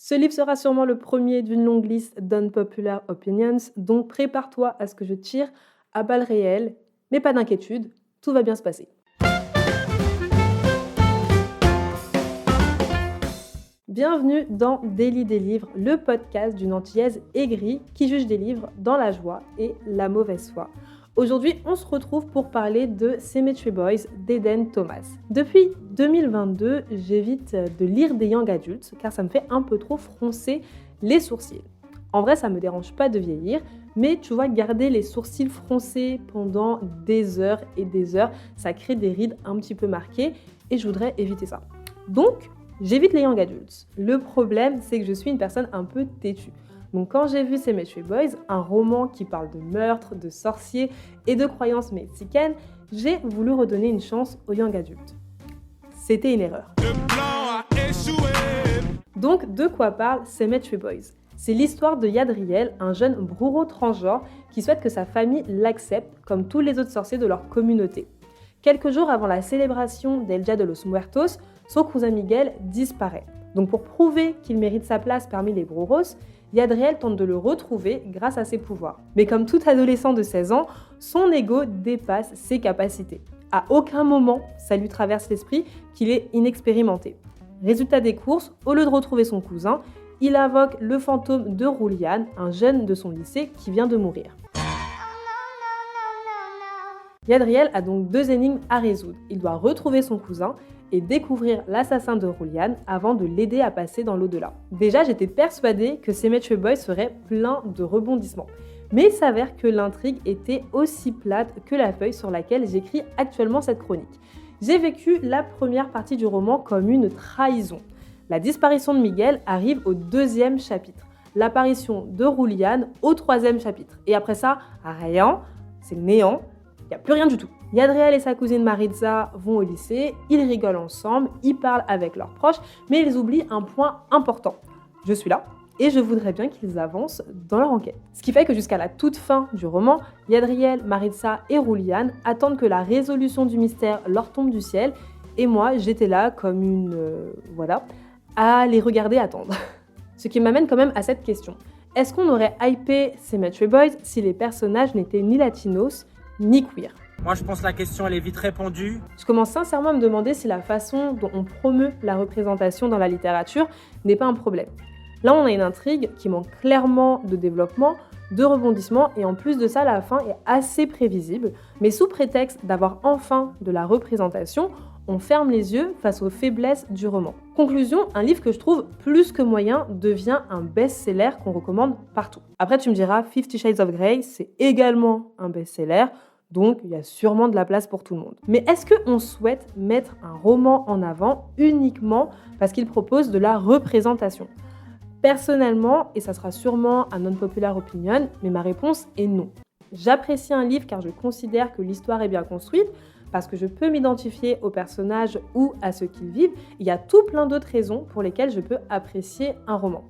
Ce livre sera sûrement le premier d'une longue liste d'unpopular opinions, donc prépare-toi à ce que je tire à balles réelles, mais pas d'inquiétude, tout va bien se passer. Bienvenue dans Daily des livres, le podcast d'une antillaise aigrie qui juge des livres dans la joie et la mauvaise foi. Aujourd'hui, on se retrouve pour parler de Cemetery Boys d'Eden Thomas. Depuis 2022, j'évite de lire des young adultes car ça me fait un peu trop froncer les sourcils. En vrai, ça me dérange pas de vieillir, mais tu vois, garder les sourcils froncés pendant des heures et des heures, ça crée des rides un petit peu marquées et je voudrais éviter ça. Donc, j'évite les young adults. Le problème, c'est que je suis une personne un peu têtue. Donc quand j'ai vu Cemetery Boys, un roman qui parle de meurtres, de sorciers et de croyances mexicaines, j'ai voulu redonner une chance aux young adultes. C'était une erreur. Le plan a échoué. Donc de quoi parle Cemetery Boys ? C'est l'histoire de Yadriel, un jeune bourreau transgenre qui souhaite que sa famille l'accepte comme tous les autres sorciers de leur communauté. Quelques jours avant la célébration d'El Dia de los Muertos, son cousin Miguel disparaît. Donc pour prouver qu'il mérite sa place parmi les Bruros, Yadriel tente de le retrouver grâce à ses pouvoirs. Mais comme tout adolescent de 16 ans, son ego dépasse ses capacités. À aucun moment, ça lui traverse l'esprit qu'il est inexpérimenté. Résultat des courses, au lieu de retrouver son cousin, il invoque le fantôme de Julian, un jeune de son lycée qui vient de mourir. Yadriel a donc deux énigmes à résoudre. Il doit retrouver son cousin et découvrir l'assassin de Julian avant de l'aider à passer dans l'au-delà. Déjà, j'étais persuadée que Cemetery Boys serait plein de rebondissements. Mais il s'avère que l'intrigue était aussi plate que la feuille sur laquelle j'écris actuellement cette chronique. J'ai vécu la première partie du roman comme une trahison. La disparition de Miguel arrive au 2e chapitre. L'apparition de Julian au 3e chapitre. Et après ça, rien, c'est le néant. Il n'y a plus rien du tout. Yadriel et sa cousine Maritza vont au lycée, ils rigolent ensemble, ils parlent avec leurs proches, mais ils oublient un point important. Je suis là et je voudrais bien qu'ils avancent dans leur enquête. Ce qui fait que jusqu'à la toute fin du roman, Yadriel, Maritza et Julian attendent que la résolution du mystère leur tombe du ciel et moi j'étais là comme une... à les regarder attendre. Ce qui m'amène quand même à cette question. Est-ce qu'on aurait hypé Cemetery Boys si les personnages n'étaient ni latinos ni queer? Moi, je pense que la question, elle est vite répondue. Je commence sincèrement à me demander si la façon dont on promeut la représentation dans la littérature n'est pas un problème. Là, on a une intrigue qui manque clairement de développement, de rebondissement, et en plus de ça, la fin est assez prévisible. Mais sous prétexte d'avoir enfin de la représentation, on ferme les yeux face aux faiblesses du roman. Conclusion, un livre que je trouve plus que moyen devient un best-seller qu'on recommande partout. Après, tu me diras, 50 Shades of Grey, c'est également un best-seller, donc il y a sûrement de la place pour tout le monde. Mais est-ce qu'on souhaite mettre un roman en avant uniquement parce qu'il propose de la représentation ? Personnellement, et ça sera sûrement un unpopular opinion, mais ma réponse est non. J'apprécie un livre car je considère que l'histoire est bien construite, parce que je peux m'identifier aux personnages ou à ce qu'ils vivent. Il y a tout plein d'autres raisons pour lesquelles je peux apprécier un roman.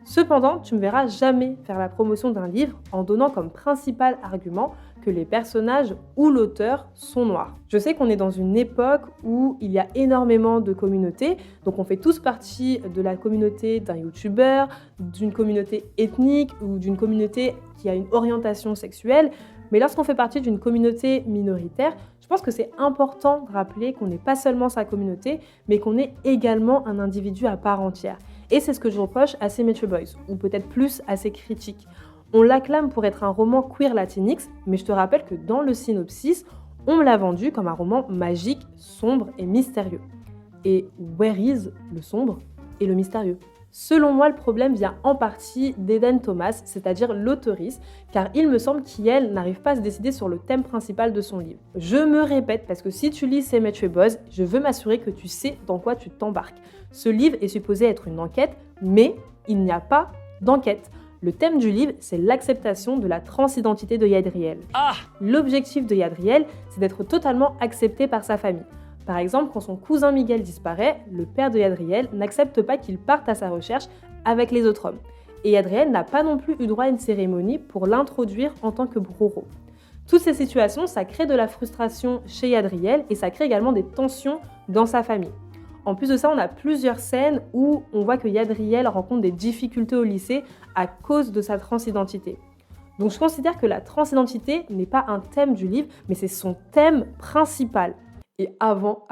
Cependant, tu ne me verras jamais faire la promotion d'un livre en donnant comme principal argument que les personnages ou l'auteur sont noirs. Je sais qu'on est dans une époque où il y a énormément de communautés, donc on fait tous partie de la communauté d'un youtubeur, d'une communauté ethnique ou d'une communauté qui a une orientation sexuelle, mais lorsqu'on fait partie d'une communauté minoritaire, je pense que c'est important de rappeler qu'on n'est pas seulement sa communauté, mais qu'on est également un individu à part entière. Et c'est ce que je reproche à Cemetery Boys, ou peut-être plus à ses critiques. On l'acclame pour être un roman queer latinx, mais je te rappelle que dans le synopsis, on me l'a vendu comme un roman magique, sombre et mystérieux. Et where is le sombre et le mystérieux ? Selon moi, le problème vient en partie d'Eden Thomas, c'est-à-dire l'auteurice, car il me semble qu'elle n'arrive pas à se décider sur le thème principal de son livre. Je me répète, parce que si tu lis Cemetery Boys, je veux m'assurer que tu sais dans quoi tu t'embarques. Ce livre est supposé être une enquête, mais il n'y a pas d'enquête. Le thème du livre, c'est l'acceptation de la transidentité de Yadriel. L'objectif de Yadriel, c'est d'être totalement accepté par sa famille. Par exemple, quand son cousin Miguel disparaît, le père de Yadriel n'accepte pas qu'il parte à sa recherche avec les autres hommes. Et Yadriel n'a pas non plus eu droit à une cérémonie pour l'introduire en tant que bourreau. Toutes ces situations, ça crée de la frustration chez Yadriel et ça crée également des tensions dans sa famille. En plus de ça, on a plusieurs scènes où on voit que Yadriel rencontre des difficultés au lycée à cause de sa transidentité. Donc je considère que la transidentité n'est pas un thème du livre, mais c'est son thème principal. Et avant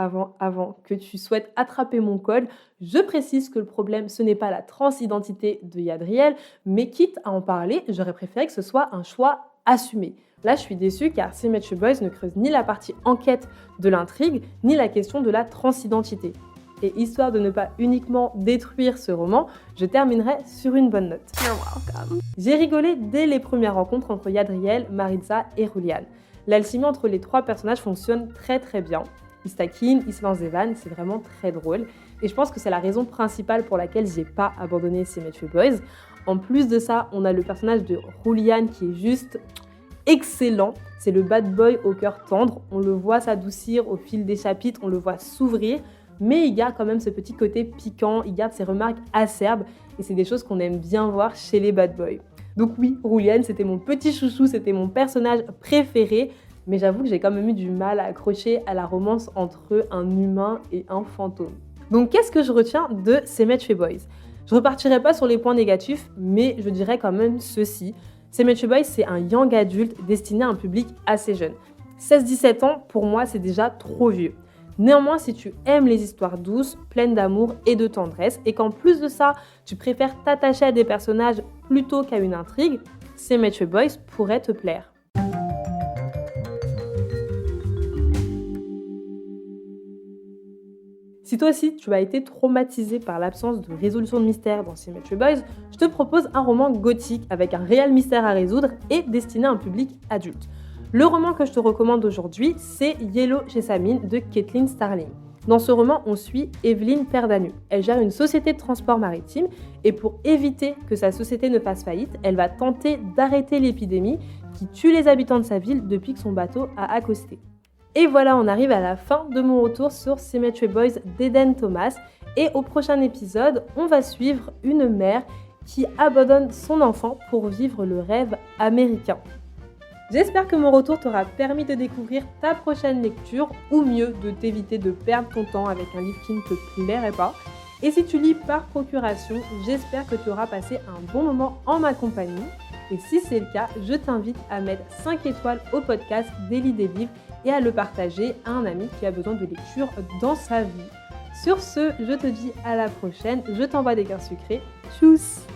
que tu souhaites attraper mon code, je précise que le problème, ce n'est pas la transidentité de Yadriel, mais quitte à en parler, j'aurais préféré que ce soit un choix assumé. Là, je suis déçue car See Met Your Boys ne creuse ni la partie enquête de l'intrigue, ni la question de la transidentité. Et histoire de ne pas uniquement détruire ce roman, je terminerai sur une bonne note. You're welcome. J'ai rigolé dès les premières rencontres entre Yadriel, Maritza et Julian. L'alchimie entre les trois personnages fonctionne très bien. Ils se taquinent, ils se lancent des vannes, c'est vraiment très drôle. Et je pense que c'est la raison principale pour laquelle j'ai pas abandonné See Met Your Boys. En plus de ça, on a le personnage de Julian qui est juste excellent. C'est le bad boy au cœur tendre. On le voit s'adoucir au fil des chapitres, on le voit s'ouvrir. Mais il garde quand même ce petit côté piquant, il garde ses remarques acerbes. Et c'est des choses qu'on aime bien voir chez les bad boys. Donc oui, Julian, c'était mon petit chouchou, c'était mon personnage préféré. Mais j'avoue que j'ai quand même eu du mal à accrocher à la romance entre un humain et un fantôme. Donc qu'est-ce que je retiens de See Met Your Boys ? Je repartirai pas sur les points négatifs, mais je dirais quand même ceci. See Met Your Boys, c'est un young adulte destiné à un public assez jeune. 16-17 ans, pour moi, c'est déjà trop vieux. Néanmoins, si tu aimes les histoires douces, pleines d'amour et de tendresse, et qu'en plus de ça, tu préfères t'attacher à des personnages plutôt qu'à une intrigue, See Met Your Boys pourrait te plaire. Si toi aussi tu as été traumatisé par l'absence de résolution de mystère dans See Met Your Boys, je te propose un roman gothique avec un réel mystère à résoudre et destiné à un public adulte. Le roman que je te recommande aujourd'hui, c'est Yellow Jessamine de Caitlin Starling. Dans ce roman, on suit Evelyne Perdanu. Elle gère une société de transport maritime et pour éviter que sa société ne fasse faillite, elle va tenter d'arrêter l'épidémie qui tue les habitants de sa ville depuis que son bateau a accosté. Et voilà, on arrive à la fin de mon retour sur See Met Your Boys d'Eden Thomas. Et au prochain épisode, on va suivre une mère qui abandonne son enfant pour vivre le rêve américain. J'espère que mon retour t'aura permis de découvrir ta prochaine lecture, ou mieux, de t'éviter de perdre ton temps avec un livre qui ne te plairait pas. Et si tu lis par procuration, j'espère que tu auras passé un bon moment en ma compagnie. Et si c'est le cas, je t'invite à mettre 5 étoiles au podcast Daily des livres et à le partager à un ami qui a besoin de lecture dans sa vie. Sur ce, je te dis à la prochaine, je t'envoie des cœurs sucrés. Tchuss!